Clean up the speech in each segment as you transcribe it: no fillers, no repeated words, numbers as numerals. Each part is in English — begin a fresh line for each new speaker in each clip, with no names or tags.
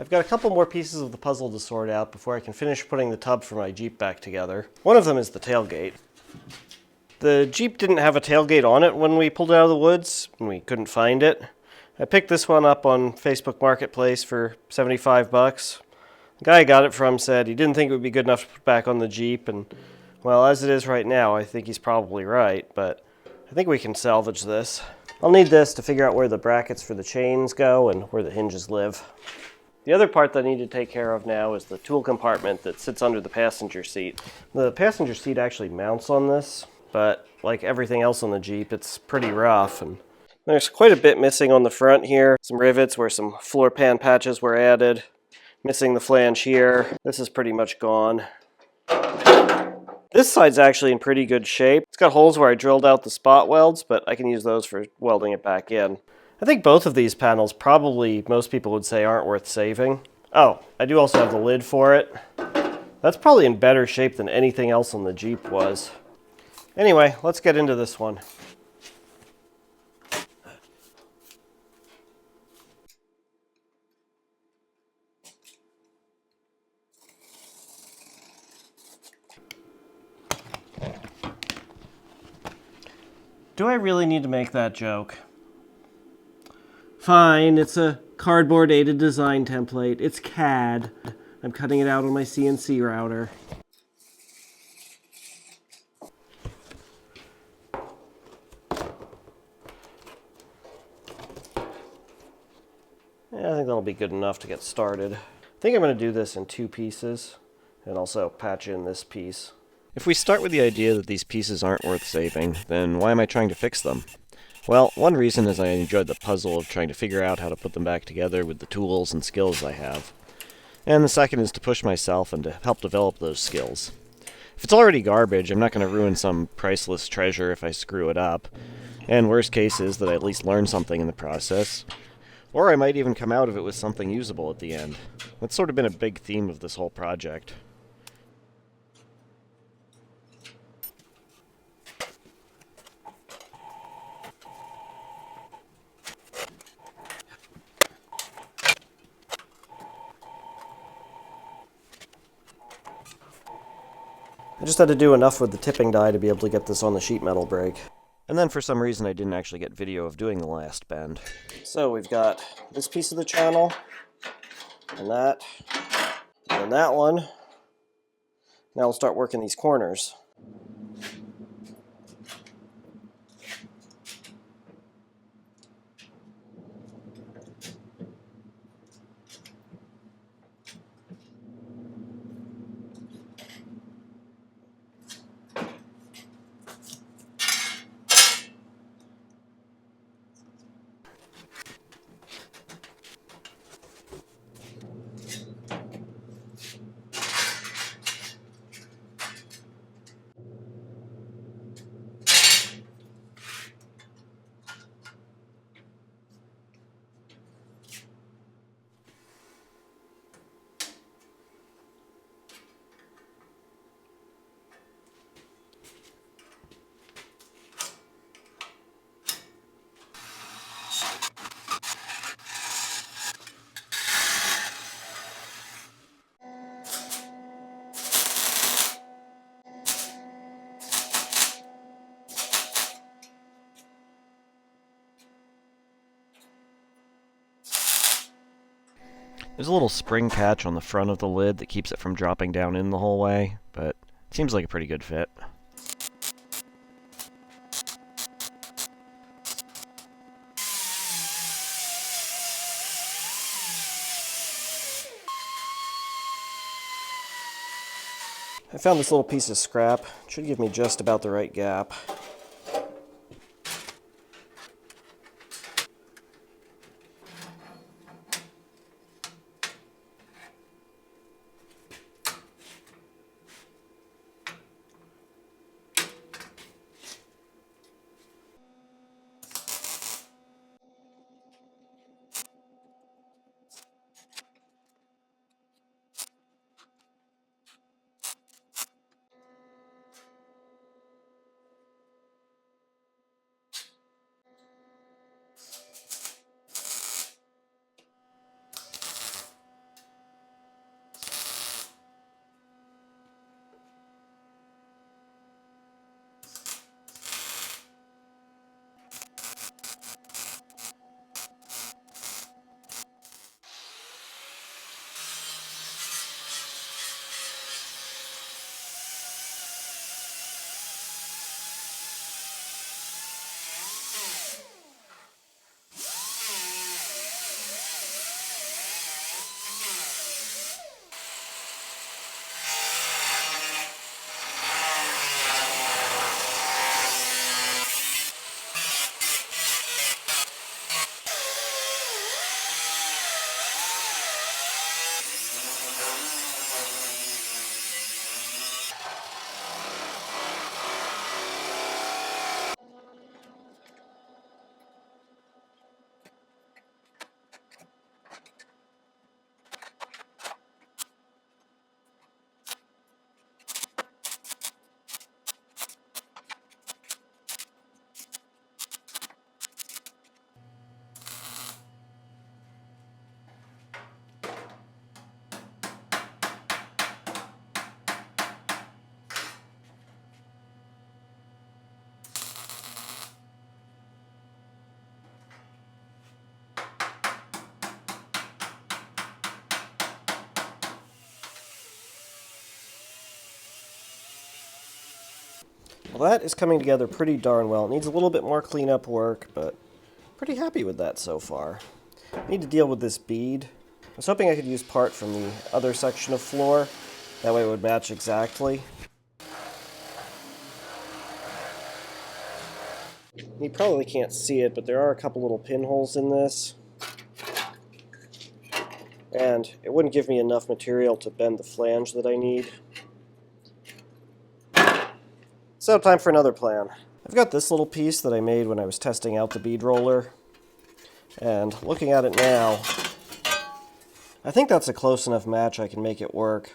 I've got a couple more pieces of the puzzle to sort out before I can finish putting the tub for my Jeep back together. One of them is the tailgate. The Jeep didn't have a tailgate on it when we pulled it out of the woods, and we couldn't find it. I picked this one up on Facebook Marketplace for 75 bucks. The guy I got it from said he didn't think it would be good enough to put back on the Jeep, and well, as it is right now, I think he's probably right, but I think we can salvage this. I'll need this to figure out where the brackets for the chains go and where the hinges live. The other part that I need to take care of now is the tool compartment that sits under the passenger seat. The passenger seat actually mounts on this, but like everything else on the Jeep, it's pretty rough, and there's quite a bit missing on the front here. Some rivets where some floor pan patches were added. Missing the flange here. This is pretty much gone. This side's actually in pretty good shape. It's got holes where I drilled out the spot welds, but I can use those for welding it back in. I think both of these panels probably most people would say aren't worth saving. Oh, I do also have the lid for it. That's probably in better shape than anything else on the Jeep was. Anyway, let's get into this one. Do I really need to make that joke? Fine, it's a cardboard aided design template. It's CAD. I'm cutting it out on my CNC router. Yeah, I think that'll be good enough to get started. I think I'm going to do this in 2 pieces and also patch in this piece. If we start with the idea that these pieces aren't worth saving, then why am I trying to fix them? Well, one reason is I enjoyed the puzzle of trying to figure out how to put them back together with the tools and skills I have. And the second is to push myself and to help develop those skills. If it's already garbage, I'm not going to ruin some priceless treasure if I screw it up. And worst case is that I at least learn something in the process. Or I might even come out of it with something usable at the end. That's sort of been a big theme of this whole project. I just had to do enough with the tipping die to be able to get this on the sheet metal brake. And then for some reason I didn't actually get video of doing the last bend. So we've got this piece of the channel, and that one. Now we'll start working these corners. There's a little spring catch on the front of the lid that keeps it from dropping down in the whole way, but it seems like a pretty good fit. I found this little piece of scrap. It should give me just about the right gap. Well, that is coming together pretty darn well. It needs a little bit more cleanup work, but pretty happy with that so far. I need to deal with this bead. I was hoping I could use part from the other section of floor. That way it would match exactly. You probably can't see it, but there are a couple little pinholes in this. And it wouldn't give me enough material to bend the flange that I need. So time for another plan. I've got this little piece that I made when I was testing out the bead roller. And looking at it now, I think that's a close enough match I can make it work.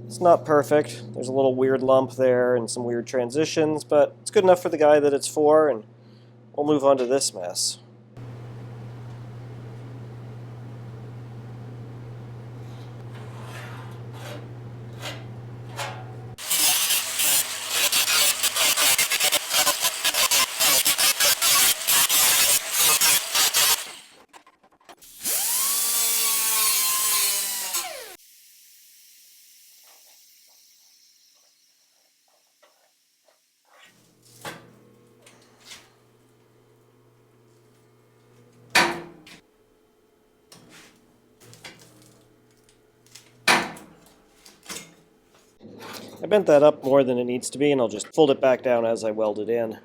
It's not perfect. There's a little weird lump there and some weird transitions, but it's good enough for the guy that it's for, and we'll move on to this mess. I bent that up more than it needs to be, and I'll just fold it back down as I weld it in.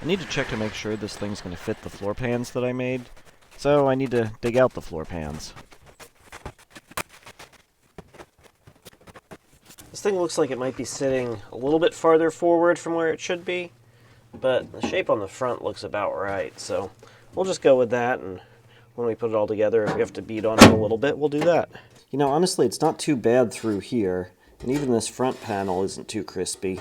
I need to check to make sure this thing's going to fit the floor pans that I made, so I need to dig out the floor pans.
This thing looks like it might be sitting a little bit farther forward from where it should be, but the shape on the front looks about right, so we'll just go with that, and when we put it all together, if we have to bead on it a little bit, we'll do that. You know, honestly, it's not too bad through here, and even this front panel isn't too crispy.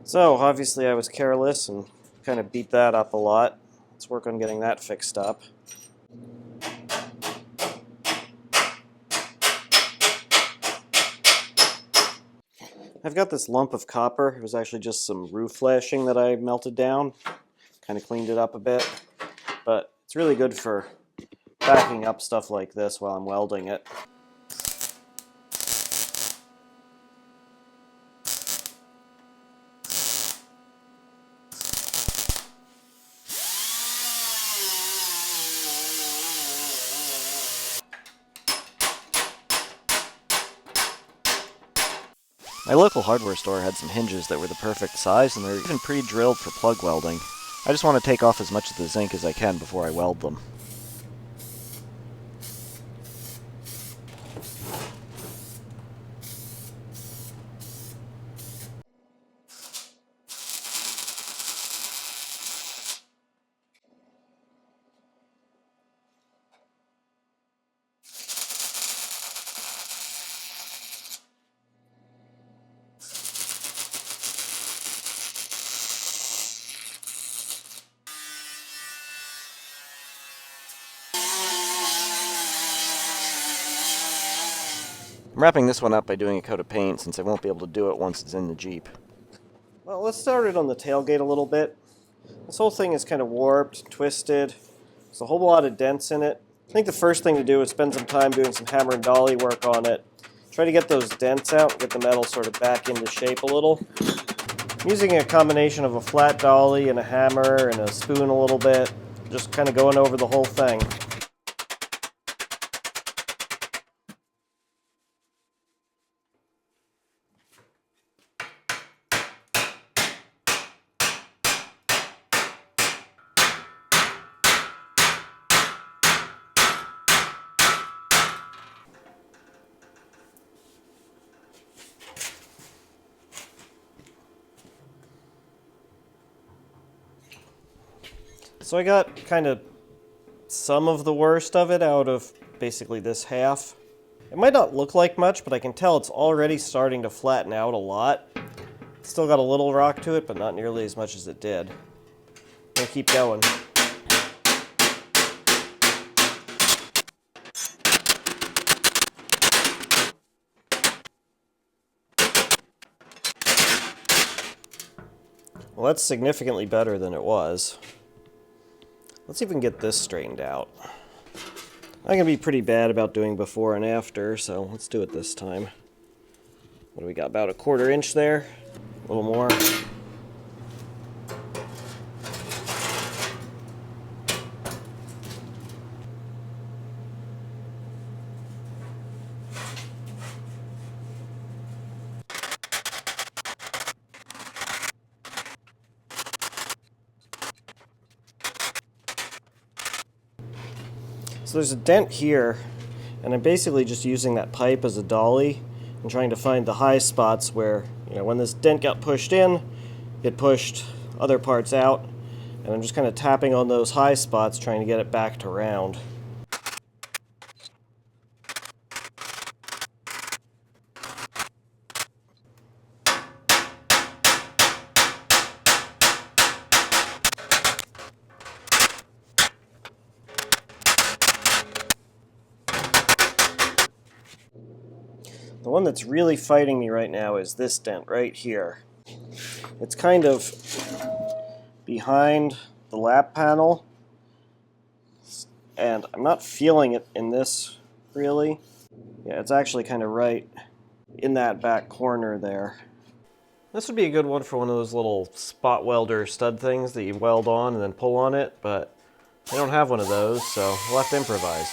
So obviously I was careless and kind of beat that up a lot. Let's work on getting that fixed up. I've got this lump of copper. It was actually just some roof flashing that I melted down. Kind of cleaned it up a bit. But it's really good for backing up stuff like this while I'm welding it.
My local hardware store had some hinges that were the perfect size, and they're even pre-drilled for plug welding. I just want to take off as much of the zinc as I can before I weld them. I'm wrapping this one up by doing a coat of paint since I won't be able to do it once it's in the Jeep.
Well, let's start it on the tailgate a little bit. This whole thing is kind of warped, twisted. There's a whole lot of dents in it. I think the first thing to do is spend some time doing some hammer and dolly work on it. Try to get those dents out, get the metal sort of back into shape a little. I'm using a combination of a flat dolly and a hammer and a spoon a little bit. Just kind of going over the whole thing. So I got kind of some of the worst of it out of basically this half. It might not look like much, but I can tell it's already starting to flatten out a lot. It's still got a little rock to it, but not nearly as much as it did. I'm gonna keep going. Well, that's significantly better than it was. Let's even get this straightened out. I'm gonna be pretty bad about doing before and after, so let's do it this time. What do we got? About a 1/4 inch there? A little more. So there's a dent here, and I'm basically just using that pipe as a dolly and trying to find the high spots where, when this dent got pushed in, it pushed other parts out, and I'm just kind of tapping on those high spots trying to get it back to round. The one that's really fighting me right now is this dent right here. It's kind of behind the lap panel, and I'm not feeling it in this really. Yeah, it's actually kind of right in that back corner there. This would be a good one for one of those little spot welder stud things that you weld on and then pull on it, but I don't have one of those, so we'll have to improvise.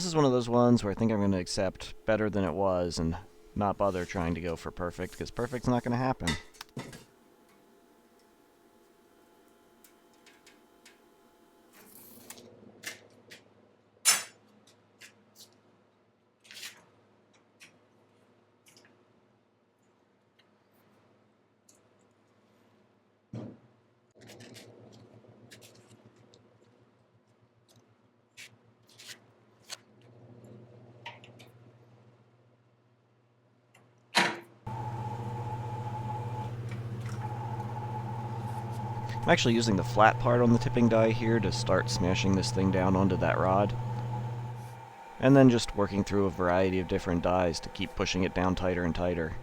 This is one of those ones where I think I'm going to accept better than it was and not bother trying to go for perfect, because perfect's not going to happen. I'm actually using the flat part on the tipping die here to start smashing this thing down onto that rod. And then just working through a variety of different dies to keep pushing it down tighter and tighter.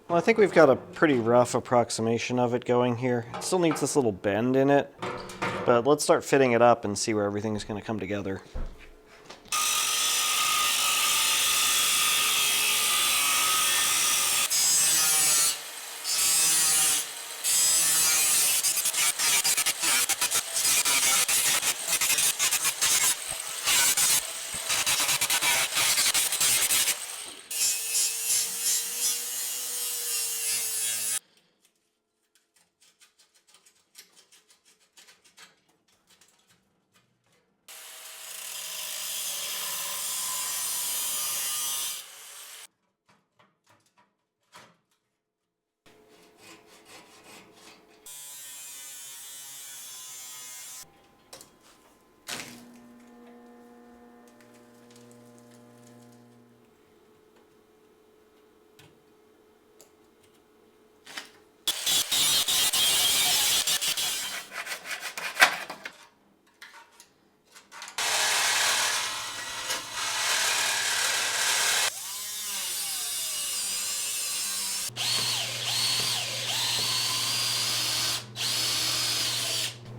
Well, I think we've got a pretty rough approximation of it going here. It still needs this little bend in it, but let's start fitting it up and see where everything's going to come together.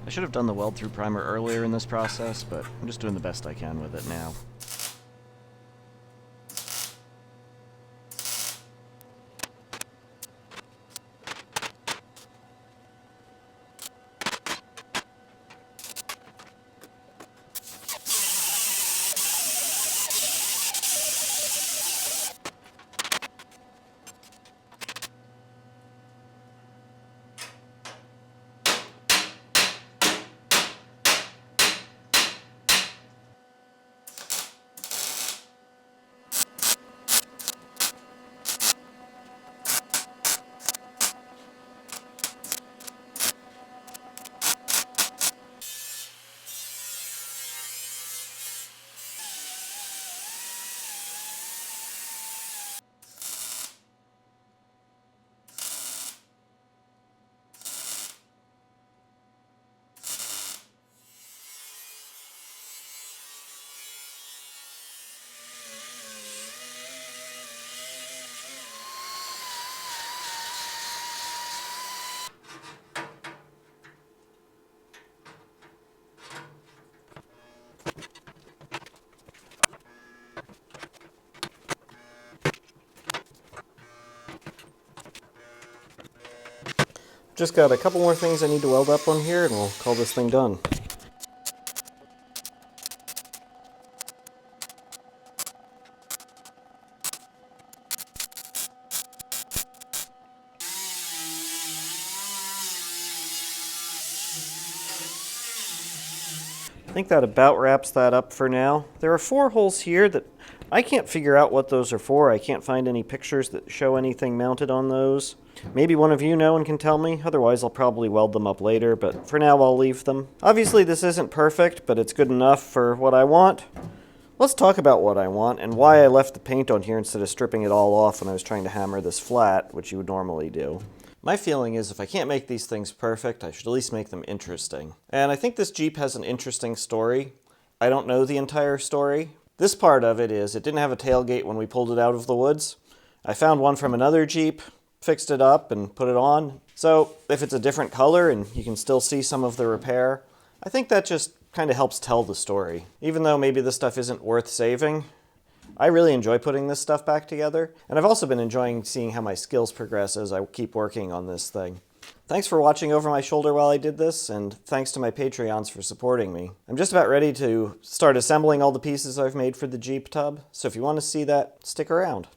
I should have done the weld-through primer earlier in this process, but I'm just doing the best I can with it now.
Just got a couple more things I need to weld up on here, and we'll call this thing done. I think that about wraps that up for now. There are 4 holes here that I can't figure out what those are for. I can't find any pictures that show anything mounted on those. Maybe one of you know and can tell me. Otherwise, I'll probably weld them up later, but for now, I'll leave them. Obviously, this isn't perfect, but it's good enough for what I want. Let's talk about what I want and why I left the paint on here instead of stripping it all off when I was trying to hammer this flat, which you would normally do. My feeling is if I can't make these things perfect, I should at least make them interesting. And I think this Jeep has an interesting story. I don't know the entire story. This part of it is it didn't have a tailgate when we pulled it out of the woods. I found one from another Jeep, fixed it up, and put it on. So if it's a different color and you can still see some of the repair, I think that just kind of helps tell the story. Even though maybe this stuff isn't worth saving,
I really enjoy putting this stuff back together, and I've also been enjoying seeing how my skills progress as I keep working on this thing. Thanks for watching over my shoulder while I did this, and thanks to my Patreons for supporting me. I'm just about ready to start assembling all the pieces I've made for the Jeep tub, so if you want to see that, stick around.